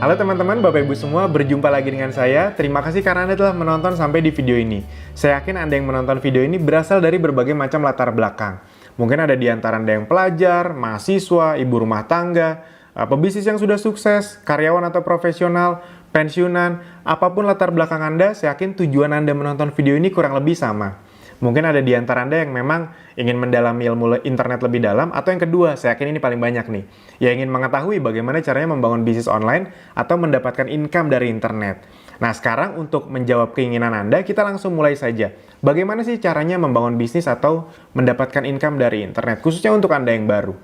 Halo teman-teman, Bapak Ibu semua, berjumpa lagi dengan saya. Terima kasih karena Anda telah menonton sampai di video ini. Saya yakin Anda yang menonton video ini berasal dari berbagai macam latar belakang. Mungkin ada di antara Anda yang pelajar, mahasiswa, ibu rumah tangga, pebisnis yang sudah sukses, karyawan atau profesional, pensiunan, apapun latar belakang Anda, saya yakin tujuan Anda menonton video ini kurang lebih sama. Mungkin ada di antara Anda yang memang ingin mendalami ilmu internet lebih dalam, atau yang kedua, saya yakin ini paling banyak nih, yang ingin mengetahui bagaimana caranya membangun bisnis online atau mendapatkan income dari internet. Nah, sekarang untuk menjawab keinginan Anda, kita langsung mulai saja. Bagaimana sih caranya membangun bisnis atau mendapatkan income dari internet, khususnya untuk Anda yang baru?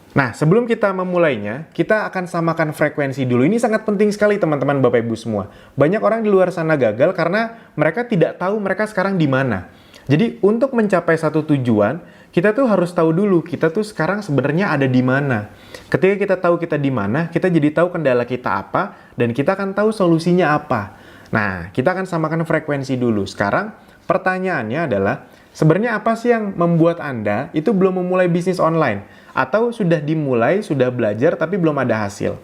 Nah, sebelum kita memulainya, kita akan samakan frekuensi dulu. Ini sangat penting sekali teman-teman Bapak Ibu semua. Banyak orang di luar sana gagal karena mereka tidak tahu mereka sekarang di mana. Jadi, untuk mencapai satu tujuan, kita tuh harus tahu dulu kita tuh sekarang sebenarnya ada di mana. Ketika kita tahu kita di mana, kita jadi tahu kendala kita apa, dan kita akan tahu solusinya apa. Nah, kita akan samakan frekuensi dulu. Sekarang, pertanyaannya adalah, sebenarnya apa sih yang membuat Anda itu belum memulai bisnis online? Atau sudah dimulai, sudah belajar, tapi belum ada hasil?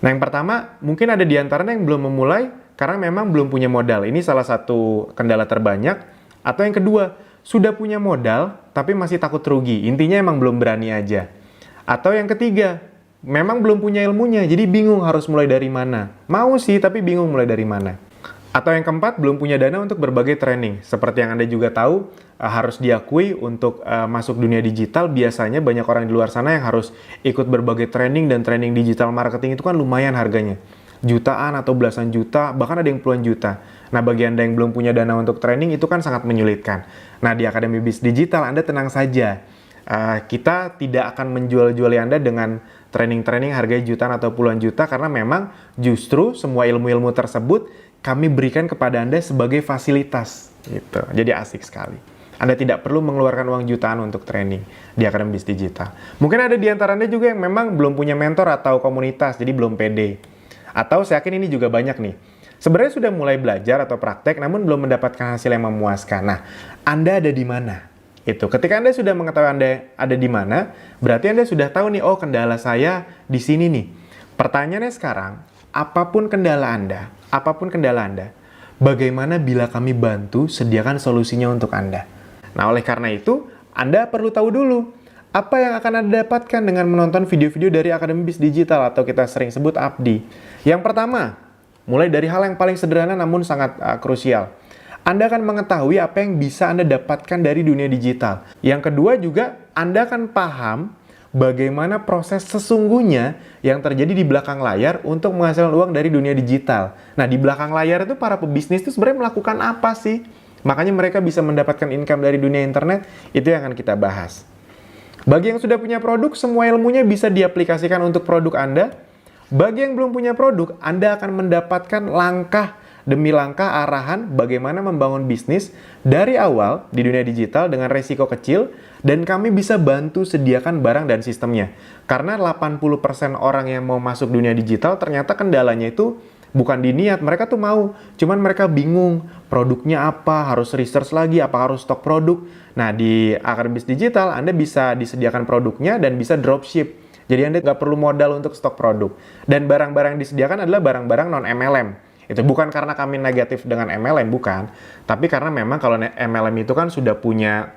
Nah, yang pertama, mungkin ada di antaranya yang belum memulai karena memang belum punya modal. Ini salah satu kendala terbanyak. Atau yang kedua, sudah punya modal, tapi masih takut rugi. Intinya emang belum berani aja. Atau yang ketiga, memang belum punya ilmunya, jadi bingung harus mulai dari mana. Mau sih, tapi bingung mulai dari mana. Atau yang keempat, belum punya dana untuk berbagai training. Seperti yang Anda juga tahu, harus diakui untuk masuk dunia digital, biasanya banyak orang di luar sana yang harus ikut berbagai training, dan training digital marketing itu kan lumayan harganya. Jutaan atau belasan juta, bahkan ada yang puluhan juta. Nah, bagi Anda yang belum punya dana untuk training, itu kan sangat menyulitkan. Nah, di Akademi Bis Digital, Anda tenang saja. Kita tidak akan menjual-juali Anda dengan training-training harganya jutaan atau puluhan juta, karena memang justru semua ilmu-ilmu tersebut kami berikan kepada Anda sebagai fasilitas. Gitu. Jadi asik sekali. Anda tidak perlu mengeluarkan uang jutaan untuk training di Akademi Bis Digital. Mungkin ada di antara Anda juga yang memang belum punya mentor atau komunitas, jadi belum pede. Atau saya yakin ini juga banyak nih. Sebenarnya sudah mulai belajar atau praktek, namun belum mendapatkan hasil yang memuaskan. Nah, Anda ada di mana? Itu. Ketika Anda sudah mengetahui Anda ada di mana, berarti Anda sudah tahu nih, oh kendala saya di sini nih. Pertanyaannya sekarang, apapun kendala Anda, bagaimana bila kami bantu sediakan solusinya untuk Anda? Nah, oleh karena itu, Anda perlu tahu dulu, apa yang akan Anda dapatkan dengan menonton video-video dari Akademi Bis Digital atau kita sering sebut ABDI. Yang pertama, mulai dari hal yang paling sederhana namun sangat krusial. Anda akan mengetahui apa yang bisa Anda dapatkan dari dunia digital. Yang kedua juga, Anda akan paham bagaimana proses sesungguhnya yang terjadi di belakang layar untuk menghasilkan uang dari dunia digital. Nah, di belakang layar itu para pebisnis itu sebenarnya melakukan apa sih? Makanya mereka bisa mendapatkan income dari dunia internet, itu yang akan kita bahas. Bagi yang sudah punya produk, semua ilmunya bisa diaplikasikan untuk produk Anda. Bagi yang belum punya produk, Anda akan mendapatkan langkah demi langkah arahan bagaimana membangun bisnis dari awal di dunia digital dengan resiko kecil, dan kami bisa bantu sediakan barang dan sistemnya. Karena 80% orang yang mau masuk dunia digital ternyata kendalanya itu bukan di niat, mereka tuh mau, cuman mereka bingung produknya apa, harus research lagi, apa harus stok produk. Nah, di Akademi Bis Digital Anda bisa disediakan produknya dan bisa dropship. Jadi Anda nggak perlu modal untuk stok produk. Dan barang-barang yang disediakan adalah barang-barang non-MLM. Itu bukan karena kami negatif dengan MLM, bukan. Tapi karena memang kalau MLM itu kan sudah punya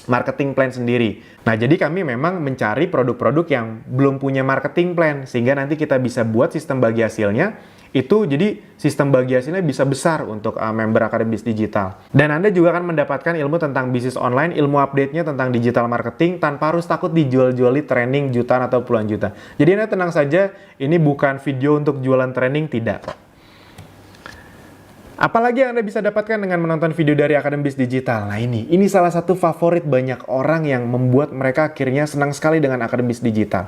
marketing plan sendiri. Nah, jadi kami memang mencari produk-produk yang belum punya marketing plan, sehingga nanti kita bisa buat sistem bagi hasilnya. Itu jadi sistem bagi hasilnya bisa besar untuk member Akademi Bis Digital. Dan Anda juga akan mendapatkan ilmu tentang bisnis online, ilmu update-nya tentang digital marketing tanpa harus takut dijual-juali training jutaan atau puluhan juta. Jadi Anda tenang saja, ini bukan video untuk jualan training, tidak. Apalagi yang Anda bisa dapatkan dengan menonton video dari Akademi Bis Digital. Nah, ini salah satu favorit banyak orang yang membuat mereka akhirnya senang sekali dengan Akademi Bis Digital.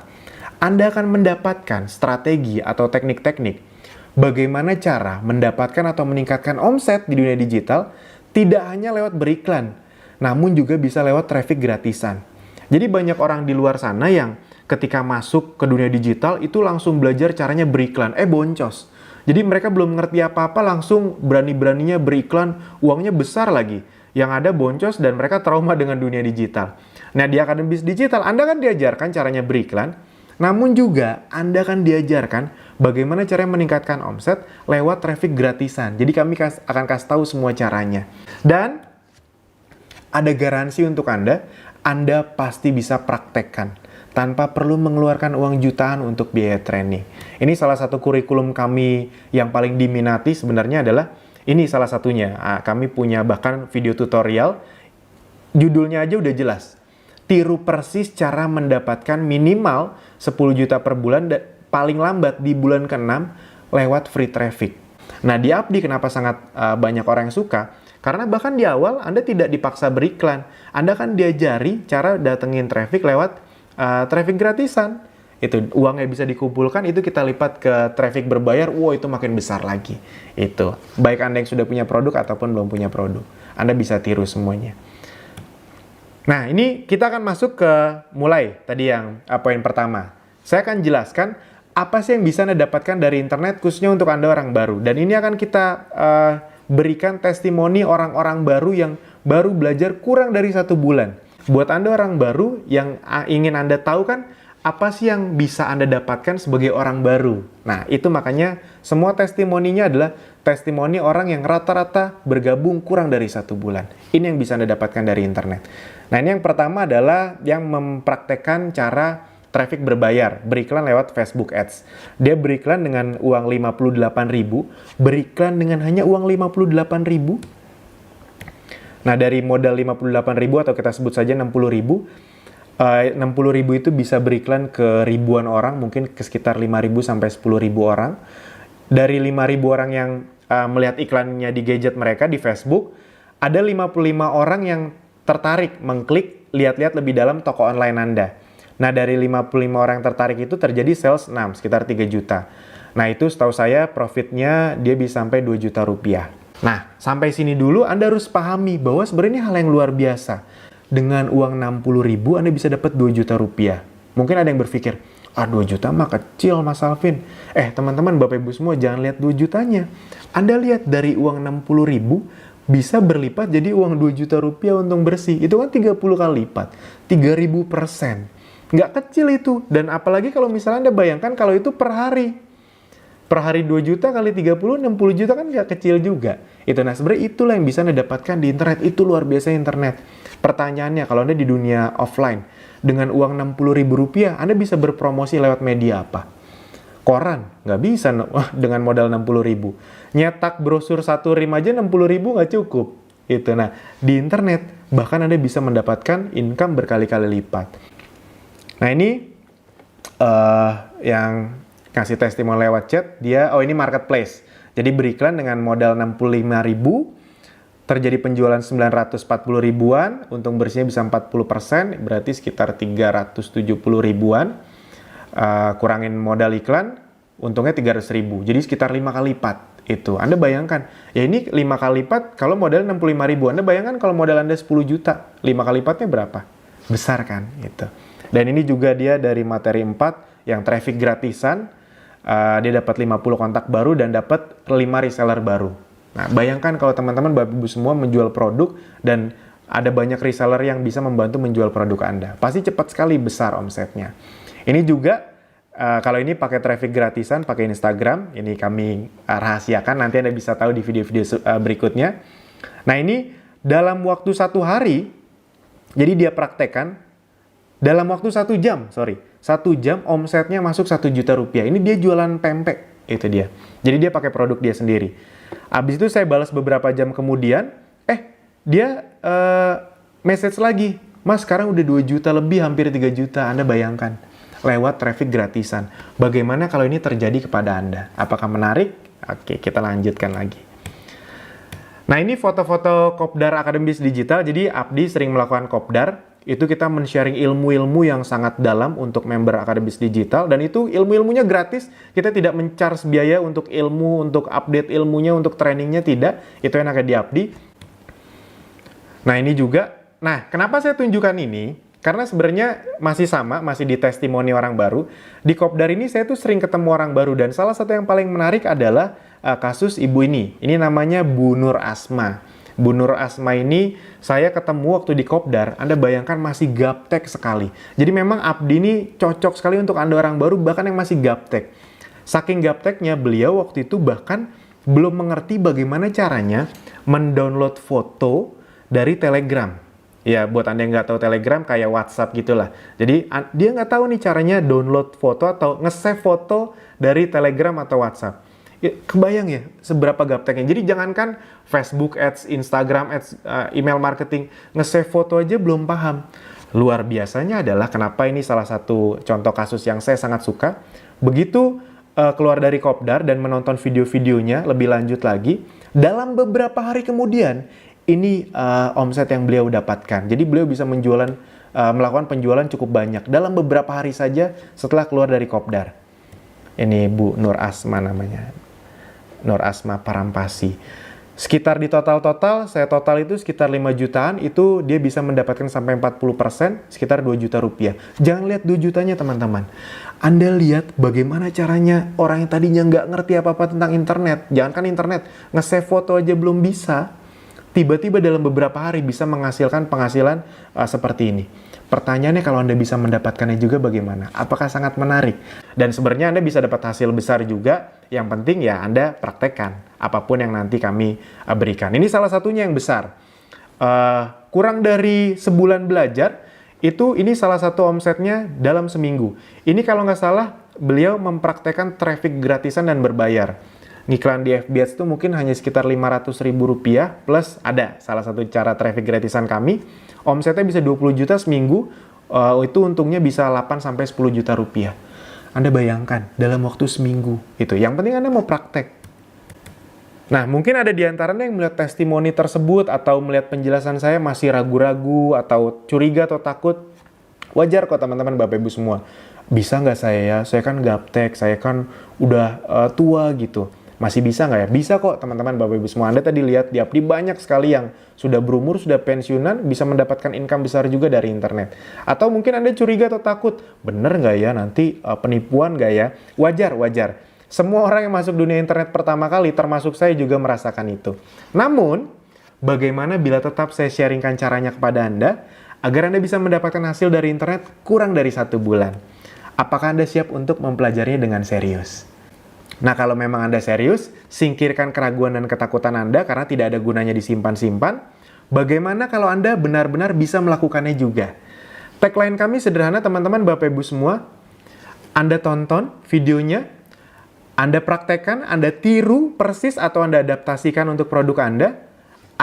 Anda akan mendapatkan strategi atau teknik-teknik bagaimana cara mendapatkan atau meningkatkan omset di dunia digital, tidak hanya lewat beriklan, namun juga bisa lewat traffic gratisan. Jadi banyak orang di luar sana yang ketika masuk ke dunia digital itu langsung belajar caranya beriklan, boncos. Jadi mereka belum ngerti apa-apa, langsung berani-beraninya beriklan, uangnya besar lagi. Yang ada boncos dan mereka trauma dengan dunia digital. Nah, di Akademi Bis Digital Anda kan diajarkan caranya beriklan, Namun juga Anda akan diajarkan bagaimana cara meningkatkan omset lewat traffic gratisan. Jadi kami akan kasih tahu semua caranya. Dan ada garansi untuk Anda pasti bisa praktekkan tanpa perlu mengeluarkan uang jutaan untuk biaya training. Ini salah satu kurikulum kami yang paling diminati sebenarnya adalah ini salah satunya. Kami punya bahkan video tutorial, judulnya aja udah jelas. Tiru persis cara mendapatkan minimal 10 juta per bulan paling lambat di bulan ke-6 lewat free traffic. Nah, di Abdi kenapa sangat banyak orang yang suka? Karena bahkan di awal Anda tidak dipaksa beriklan. Anda kan diajari cara datengin traffic lewat traffic gratisan. Itu uang yang bisa dikumpulkan itu kita lipat ke traffic berbayar. Wow, itu makin besar lagi. Itu baik Anda yang sudah punya produk ataupun belum punya produk. Anda bisa tiru semuanya. Nah, ini kita akan masuk ke mulai tadi yang poin pertama. Saya akan jelaskan apa sih yang bisa Anda dapatkan dari internet khususnya untuk Anda orang baru. Dan ini akan kita berikan testimoni orang-orang baru yang baru belajar kurang dari 1 bulan. Buat Anda orang baru yang ingin Anda tahu kan apa sih yang bisa Anda dapatkan sebagai orang baru. Nah, itu makanya semua testimoninya adalah testimoni orang yang rata-rata bergabung kurang dari 1 bulan. Ini yang bisa Anda dapatkan dari internet. Nah, ini yang pertama adalah yang mempraktekkan cara traffic berbayar, beriklan lewat Facebook Ads. Dia beriklan dengan uang 58.000, beriklan dengan hanya uang 58.000. Nah, dari modal 58.000 atau kita sebut saja 60.000, 60.000 itu bisa beriklan ke ribuan orang, mungkin ke sekitar 5.000 sampai 10.000 orang. Dari 5.000 orang yang melihat iklannya di gadget mereka di Facebook, ada 55 orang yang tertarik mengklik lihat-lihat lebih dalam toko online Anda. Nah, dari 55 orang yang tertarik itu terjadi sales 6, sekitar 3 juta. Nah, itu setahu saya profitnya dia bisa sampai 2 juta rupiah. Nah, sampai sini dulu Anda harus pahami bahwa sebenarnya hal yang luar biasa. Dengan uang 60.000 Anda bisa dapat 2 juta rupiah. Mungkin ada yang berpikir, 2 juta mah kecil Mas Alvin. Teman-teman, Bapak Ibu semua jangan lihat 2 jutanya. Anda lihat dari uang 60.000 bisa berlipat jadi uang 2 juta rupiah untung bersih. Itu kan 30 kali lipat. 3.000%. Nggak kecil itu. Dan apalagi kalau misalnya Anda bayangkan kalau itu per hari. Per hari 2 juta kali 30, 60 juta kan nggak kecil juga. Itu, nah sebenarnya itulah yang bisa Anda dapatkan di internet. Itu luar biasa internet. Pertanyaannya, kalau Anda di dunia offline, dengan uang 60.000 rupiah, Anda bisa berpromosi lewat media apa? Koran? Nggak bisa dengan modal 60.000. Nyetak brosur 1 rim aja 60.000 nggak cukup. Itu, nah di internet, bahkan Anda bisa mendapatkan income berkali-kali lipat. Nah, ini yang kasih testimoni lewat chat, ini marketplace. Jadi beriklan dengan modal 65.000, terjadi penjualan 940 ribuan, untung bersihnya bisa 40%, berarti sekitar 370 ribuan. Kurangin modal iklan, untungnya 300.000, jadi sekitar 5 kali lipat. Itu, Anda bayangkan, ya ini 5 kali lipat, kalau modal 65.000, Anda bayangkan kalau modal Anda 10 juta, 5 kali lipatnya berapa? Besar kan? Gitu. Dan ini juga dia dari materi 4 yang traffic gratisan, dia dapat 50 kontak baru dan dapat 5 reseller baru. Nah, bayangkan kalau teman-teman Bapak Ibu semua menjual produk dan ada banyak reseller yang bisa membantu menjual produk Anda. Pasti cepat sekali besar omsetnya. Ini juga kalau ini pakai traffic gratisan, pakai Instagram, ini kami rahasiakan, nanti Anda bisa tahu di video-video berikutnya. Nah, ini dalam waktu 1 hari, jadi dia praktekkan dalam waktu 1 jam, 1 jam omsetnya masuk 1 juta rupiah. Ini dia jualan pempek, itu dia. Jadi dia pakai produk dia sendiri. Habis itu saya balas beberapa jam kemudian, dia message lagi, Mas sekarang udah 2 juta lebih, hampir 3 juta, Anda bayangkan. Lewat traffic gratisan. Bagaimana kalau ini terjadi kepada Anda? Apakah menarik? Oke, kita lanjutkan lagi. Nah, ini foto-foto Kopdar Akademis Digital. Jadi Abdi sering melakukan Kopdar. Itu kita men-sharing ilmu-ilmu yang sangat dalam untuk member Akademis Digital, dan itu ilmu-ilmunya gratis. Kita tidak men-charge biaya untuk ilmu, untuk update ilmunya, untuk trainingnya, tidak. Itu yang ada di Abdi. Nah, ini juga. Nah, kenapa saya tunjukkan ini? Karena sebenarnya masih sama, masih di testimoni orang baru. Di Kopdar ini saya tuh sering ketemu orang baru, dan salah satu yang paling menarik adalah kasus ibu ini. Ini namanya Bu Nur Asma. Bu Nur Asma ini saya ketemu waktu di Kopdar, Anda bayangkan masih gaptek sekali. Jadi memang Abdi ini cocok sekali untuk Anda orang baru, bahkan yang masih gaptek. Saking gapteknya, beliau waktu itu bahkan belum mengerti bagaimana caranya mendownload foto dari Telegram. Ya, buat Anda yang nggak tahu Telegram, kayak WhatsApp gitulah. Jadi, dia nggak tahu nih caranya download foto atau nge-save foto dari Telegram atau WhatsApp. Ya, kebayang ya, seberapa gapteknya. Jadi, jangankan Facebook Ads, Instagram Ads, email marketing, nge-save foto aja belum paham. Luar biasanya adalah kenapa ini salah satu contoh kasus yang saya sangat suka. Begitu keluar dari Kopdar dan menonton video-videonya lebih lanjut lagi, dalam beberapa hari kemudian, ini omset yang beliau dapatkan. Jadi beliau bisa melakukan penjualan cukup banyak dalam beberapa hari saja setelah keluar dari Kopdar. Ini Bu Nur Asma namanya. Nur Asma Parampasi. Sekitar di total, saya total itu sekitar 5 jutaan, itu dia bisa mendapatkan sampai 40%, sekitar 2 juta rupiah. Jangan lihat 2 jutanya teman-teman. Anda lihat bagaimana caranya orang yang tadinya nggak ngerti apa-apa tentang internet. Jangankan internet, nge-save foto aja belum bisa. Tiba-tiba dalam beberapa hari bisa menghasilkan penghasilan seperti ini. Pertanyaannya kalau Anda bisa mendapatkannya juga bagaimana? Apakah sangat menarik? Dan sebenarnya Anda bisa dapat hasil besar juga. Yang penting ya Anda praktekkan apapun yang nanti kami berikan. Ini salah satunya yang besar. Kurang dari sebulan belajar, ini salah satu omsetnya dalam seminggu. Ini kalau nggak salah beliau mempraktekkan traffic gratisan dan berbayar. Ngiklan di FB Ads itu mungkin hanya sekitar Rp500.000 plus ada salah satu cara traffic gratisan kami. Omsetnya bisa 20 juta seminggu, itu untungnya bisa 8-10 juta rupiah. Anda bayangkan dalam waktu seminggu itu. Yang penting Anda mau praktek. Nah, mungkin ada di antara Anda yang melihat testimoni tersebut atau melihat penjelasan saya masih ragu-ragu atau curiga atau takut. Wajar kok teman-teman Bapak Ibu semua. Bisa nggak saya ya? Saya kan gaptek, saya kan udah tua gitu. Masih bisa nggak ya? Bisa kok teman-teman Bapak Ibu semua. Anda tadi lihat di Abdi banyak sekali yang sudah berumur, sudah pensiunan, bisa mendapatkan income besar juga dari internet. Atau mungkin Anda curiga atau takut, bener nggak ya nanti penipuan nggak ya? Wajar. Semua orang yang masuk dunia internet pertama kali, termasuk saya juga merasakan itu. Namun, bagaimana bila tetap saya sharingkan caranya kepada Anda, agar Anda bisa mendapatkan hasil dari internet kurang dari 1 bulan? Apakah Anda siap untuk mempelajarinya dengan serius? Nah, kalau memang Anda serius, singkirkan keraguan dan ketakutan Anda karena tidak ada gunanya disimpan-simpan. Bagaimana kalau Anda benar-benar bisa melakukannya juga? Tagline kami sederhana teman-teman Bapak Ibu semua. Anda tonton videonya, Anda praktekkan, Anda tiru persis atau Anda adaptasikan untuk produk Anda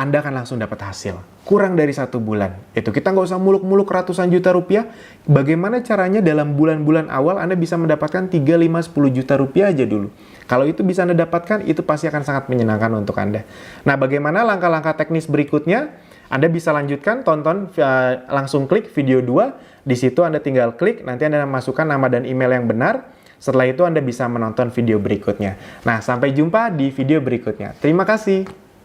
akan langsung dapat hasil. Kurang dari 1 bulan. Itu kita nggak usah muluk-muluk ratusan juta rupiah. Bagaimana caranya dalam bulan-bulan awal Anda bisa mendapatkan 3, 5, 10 juta rupiah aja dulu. Kalau itu bisa Anda dapatkan, itu pasti akan sangat menyenangkan untuk Anda. Nah, bagaimana langkah-langkah teknis berikutnya? Anda bisa lanjutkan, tonton, langsung klik video 2. Di situ Anda tinggal klik, nanti Anda masukkan nama dan email yang benar. Setelah itu Anda bisa menonton video berikutnya. Nah, sampai jumpa di video berikutnya. Terima kasih.